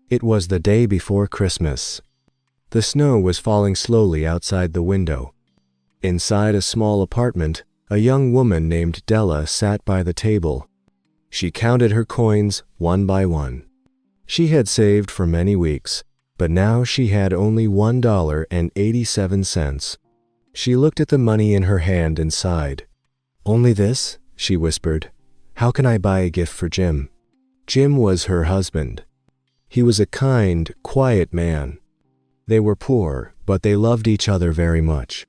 It was the day before Christmas. The snow was falling slowly outside the window. Inside a small apartment, a young woman named Della sat by the table. She counted her coins one by one. She had saved for many weeks, but now she had only $1.87. She looked at the money in her hand and sighed. "Only this?" she whispered. "How can I buy a gift for Jim?" Jim was her husband. He was a kind, quiet man. They were poor, but they loved each other very much.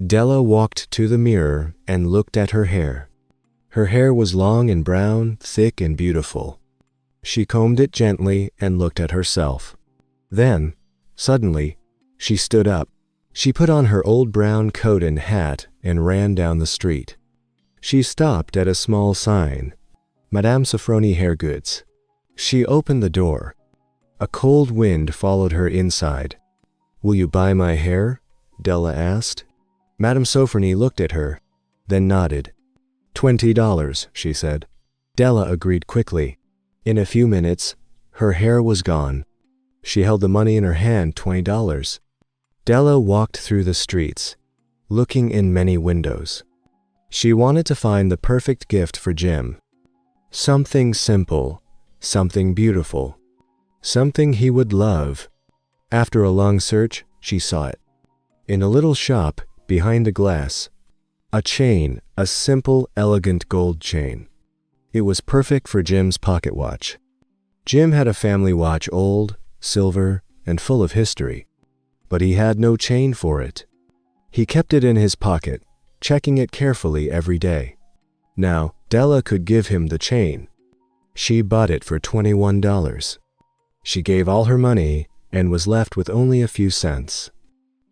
Della walked to the mirror and looked at her hair. Her hair was long and brown, thick and beautiful. She combed it gently and looked at herself. Then, suddenly, she stood up. She put on her old brown coat and hat and ran down the street. She stopped at a small sign, Madame Sofronie Hair Goods. She opened the door. A cold wind followed her inside. "Will you buy my hair?" Della asked. Madame Sofronie looked at her, then nodded. $20, she said. Della agreed quickly. In a few minutes, her hair was gone. She held the money in her hand, $20. Della walked through the streets, looking in many windows. She wanted to find the perfect gift for Jim. Something simple, something beautiful, something he would love. After a long search, she saw it. In a little shop, behind a glass, a chain, a simple, elegant gold chain. It was perfect for Jim's pocket watch. Jim had a family watch, old, silver, and full of history, but he had no chain for it. He kept it in his pocket, checking it carefully every day. Now, Della could give him the chain. She bought it for $21. She gave all her money and was left with only a few cents.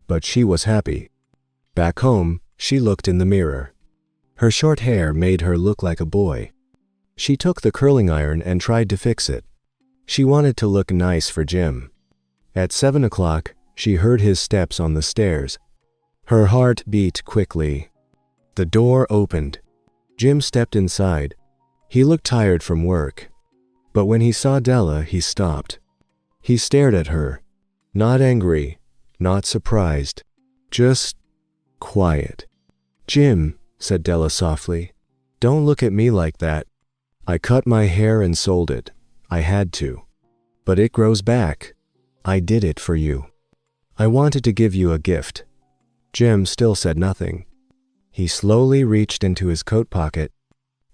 But she was happy. Back home, she looked in the mirror. Her short hair made her look like a boy. She took the curling iron and tried to fix it. She wanted to look nice for Jim. At 7 o'clock, she heard his steps on the stairs. Her heart beat quickly. The door opened. Jim stepped inside. He looked tired from work. But when he saw Della, he stopped. He stared at her. Not angry, not surprised, just quiet. "Jim," said Della softly, "don't look at me like that. I cut my hair and sold it. I had to. But it grows back. I did it for you. I wanted to give you a gift." Jim still said nothing. He slowly reached into his coat pocket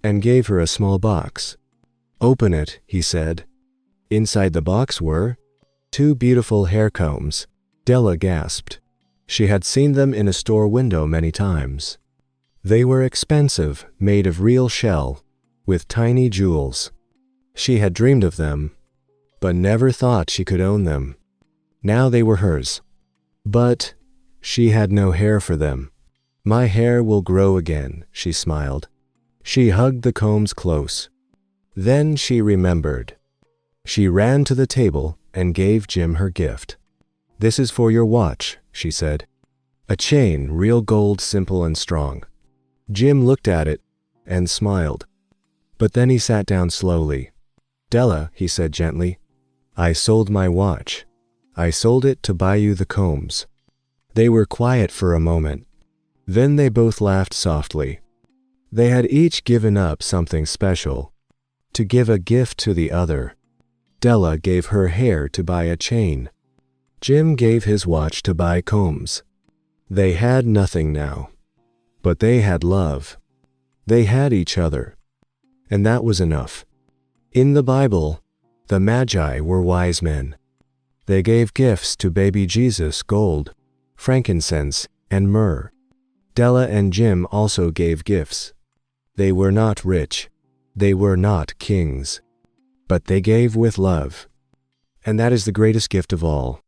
and gave her a small box. "Open it," he said. Inside the box were 2 beautiful hair combs. Della gasped. She had seen them in a store window many times. They were expensive, made of real shell, with tiny jewels. She had dreamed of them, but never thought she could own them. Now they were hers. But she had no hair for them. "My hair will grow again," she smiled. She hugged the combs close. Then she remembered. She ran to the table and gave Jim her gift. "This is for your watch," she said. "A chain, real gold, simple and strong." Jim looked at it and smiled. But then he sat down slowly. "Della," he said gently, "I sold my watch. I sold it to buy you the combs." They were quiet for a moment. Then they both laughed softly. They had each given up something special, to give a gift to the other. Della gave her hair to buy a chain. Jim gave his watch to buy combs. They had nothing now, but they had love. They had each other, and that was enough. In the Bible, the Magi were wise men. They gave gifts to baby Jesus, gold, frankincense, and myrrh. Della and Jim also gave gifts. They were not rich. They were not kings. But they gave with love. And that is the greatest gift of all.